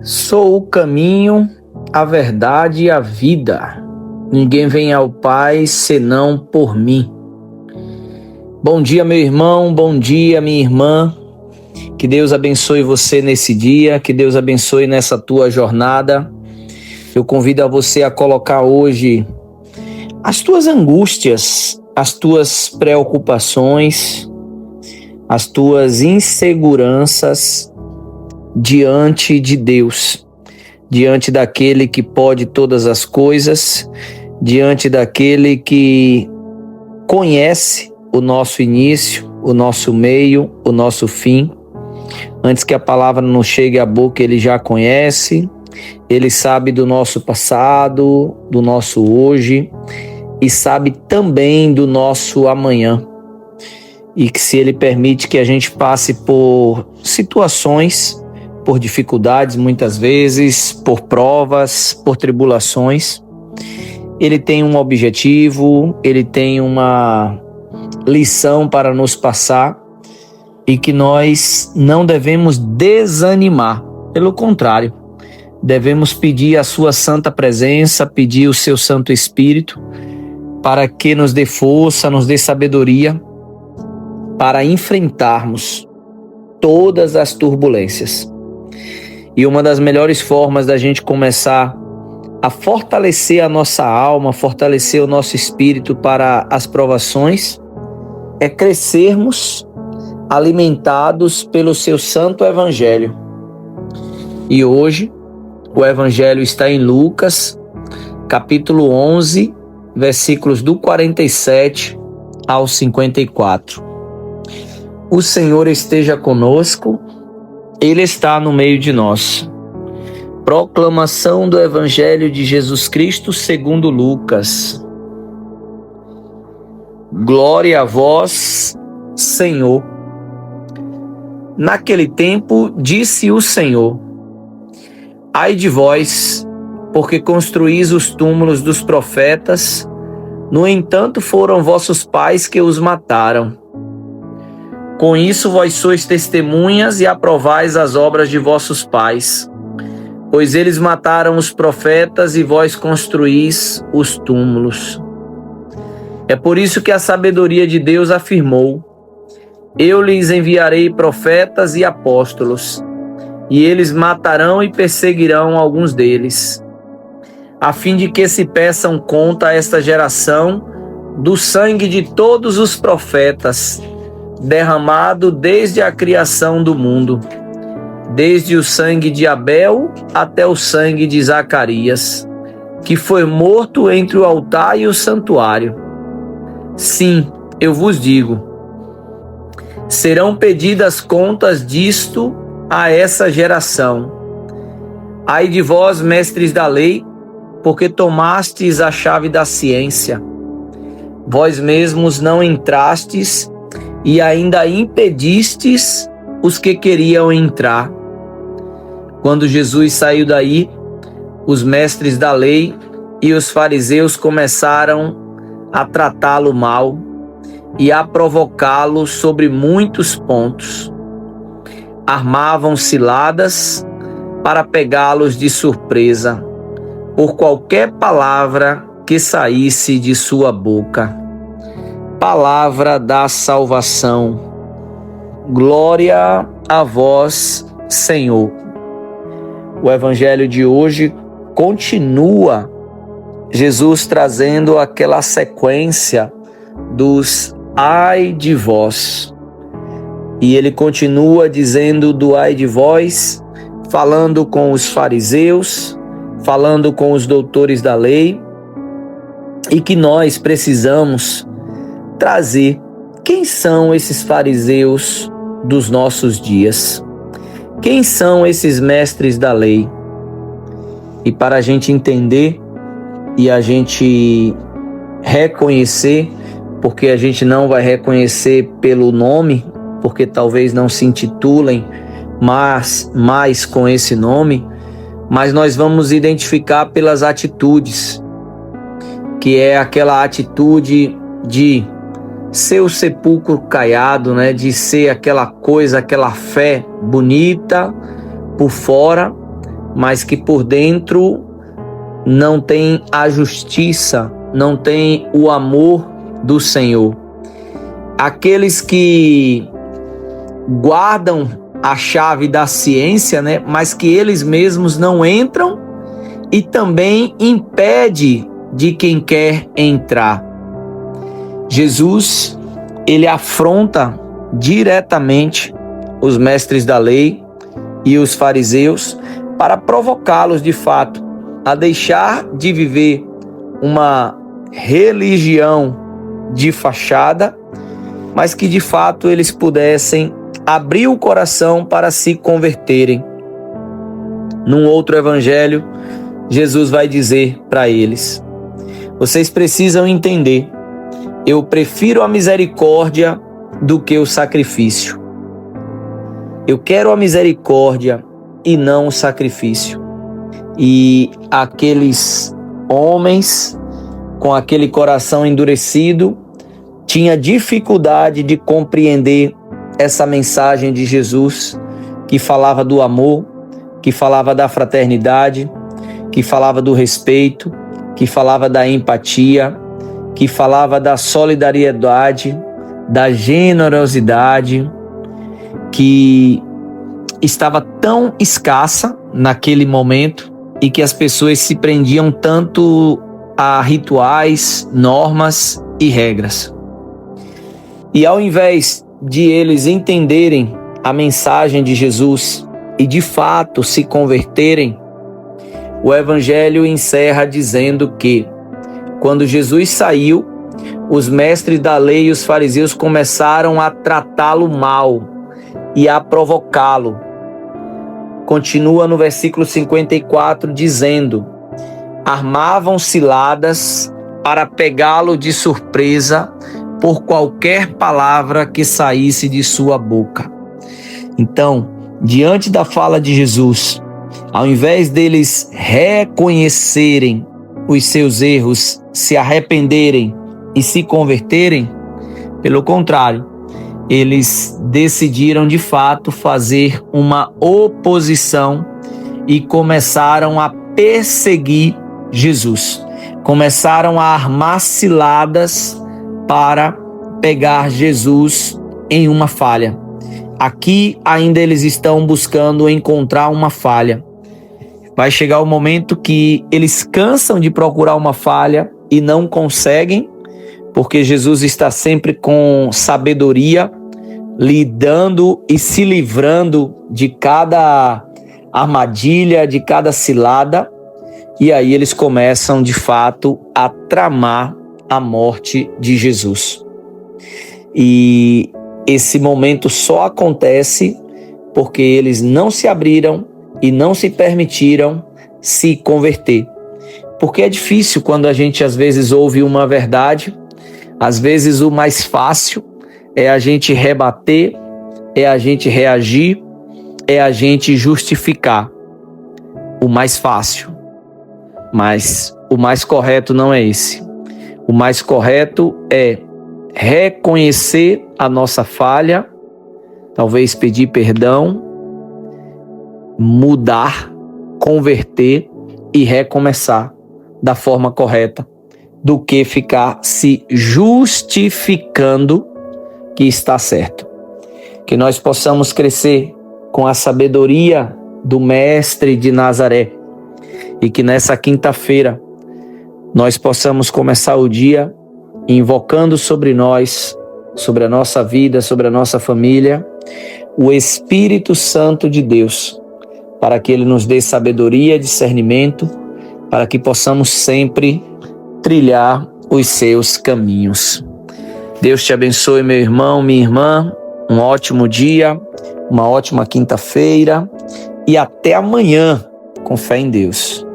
Sou o caminho, a verdade e a vida. Ninguém vem ao Pai senão por mim. Bom dia, meu irmão, bom dia, minha irmã. Que Deus abençoe você nesse dia, que Deus abençoe nessa tua jornada. Eu convido a você a colocar hoje as tuas angústias, as tuas preocupações, as tuas inseguranças diante de Deus, diante daquele que pode todas as coisas, diante daquele que conhece o nosso início, o nosso meio, o nosso fim. Antes que a palavra não chegue à boca, ele já conhece, ele sabe do nosso passado, do nosso hoje e sabe também do nosso amanhã. E que se ele permite que a gente passe por situações, por dificuldades muitas vezes, por provas, por tribulações, ele tem um objetivo, ele tem uma lição para nos passar e que nós não devemos desanimar. Pelo contrário, devemos pedir a sua santa presença, pedir o seu Santo Espírito para que nos dê força, nos dê sabedoria para enfrentarmos todas as turbulências. E uma das melhores formas da gente começar a fortalecer a nossa alma, fortalecer o nosso espírito para as provações, é crescermos alimentados pelo seu Santo Evangelho. E hoje, o Evangelho está em Lucas, capítulo 11, versículos do 47 ao 54. O Senhor esteja conosco, Ele está no meio de nós. Proclamação do Evangelho de Jesus Cristo segundo Lucas. Glória a vós, Senhor. Naquele tempo disse o Senhor: ai de vós, porque construís os túmulos dos profetas, no entanto foram vossos pais que os mataram. Com isso vós sois testemunhas e aprovais as obras de vossos pais, pois eles mataram os profetas e vós construís os túmulos. É por isso que a sabedoria de Deus afirmou: eu lhes enviarei profetas e apóstolos, e eles matarão e perseguirão alguns deles, a fim de que se peçam conta a esta geração do sangue de todos os profetas, derramado desde a criação do mundo, desde o sangue de Abel até o sangue de Zacarias, que foi morto entre o altar e o santuário. Sim, eu vos digo, serão pedidas contas disto a essa geração. Ai de vós, mestres da lei, porque tomastes a chave da ciência. Vós mesmos não entrastes e ainda impedistes os que queriam entrar. Quando Jesus saiu daí, os mestres da lei e os fariseus começaram a tratá-lo mal e a provocá-lo sobre muitos pontos. Armavam ciladas para pegá-los de surpresa por qualquer palavra que saísse de sua boca. Palavra da salvação. Glória a vós, Senhor. O Evangelho de hoje continua Jesus trazendo aquela sequência dos ai de vós. E ele continua dizendo do ai de vós, falando com os fariseus, falando com os doutores da lei, e que nós precisamos trazer quem são esses fariseus dos nossos dias, quem são esses mestres da lei. E para a gente entender e a gente reconhecer, porque a gente não vai reconhecer pelo nome, porque talvez não se intitulem mais com esse nome, mas nós vamos identificar pelas atitudes, que é aquela atitude de ser o sepulcro caiado, né? De ser aquela coisa, aquela fé bonita por fora, mas que por dentro não tem a justiça, não tem o amor do Senhor. Aqueles que guardam a chave da ciência, né, mas que eles mesmos não entram e também impede de quem quer entrar. Jesus, ele afronta diretamente os mestres da lei e os fariseus para provocá-los de fato a deixar de viver uma religião de fachada, mas que de fato eles pudessem abrir o coração para se converterem. Num outro evangelho, Jesus vai dizer para eles: vocês precisam entender, eu prefiro a misericórdia do que o sacrifício. Eu quero a misericórdia e não o sacrifício. E aqueles homens com aquele coração endurecido tinha dificuldade de compreender essa mensagem de Jesus, que falava do amor, que falava da fraternidade, que falava do respeito, que falava da empatia, que falava da solidariedade, da generosidade, que estava tão escassa naquele momento e que as pessoas se prendiam tanto a rituais, normas e regras. E ao invés de eles entenderem a mensagem de Jesus e de fato se converterem, o Evangelho encerra dizendo que, quando Jesus saiu, os mestres da lei e os fariseus começaram a tratá-lo mal e a provocá-lo. Continua no versículo 54 dizendo: armavam ciladas para pegá-lo de surpresa por qualquer palavra que saísse de sua boca. Então, diante da fala de Jesus, ao invés deles reconhecerem os seus erros, se arrependerem e se converterem, pelo contrário, eles decidiram de fato fazer uma oposição e começaram a perseguir Jesus. Começaram a armar ciladas para pegar Jesus em uma falha. Aqui ainda eles estão buscando encontrar uma falha. Vai chegar o momento que eles cansam de procurar uma falha e não conseguem, porque Jesus está sempre com sabedoria, lidando e se livrando de cada armadilha, de cada cilada, e aí eles começam de fato a tramar a morte de Jesus. E esse momento só acontece porque eles não se abriram e não se permitiram se converter. Porque é difícil quando a gente às vezes ouve uma verdade, às vezes o mais fácil é a gente rebater, é a gente reagir, é a gente justificar. O mais fácil. Mas o mais correto não é esse. O mais correto é reconhecer a nossa falha, talvez pedir perdão, mudar, converter e recomeçar da forma correta, do que ficar se justificando que está certo. Que nós possamos crescer com a sabedoria do Mestre de Nazaré e que nessa quinta-feira nós possamos começar o dia invocando sobre nós, sobre a nossa vida, sobre a nossa família, o Espírito Santo de Deus, para que Ele nos dê sabedoria e discernimento, para que possamos sempre trilhar os seus caminhos. Deus te abençoe, meu irmão, minha irmã. Um ótimo dia, uma ótima quinta-feira e até amanhã, com fé em Deus.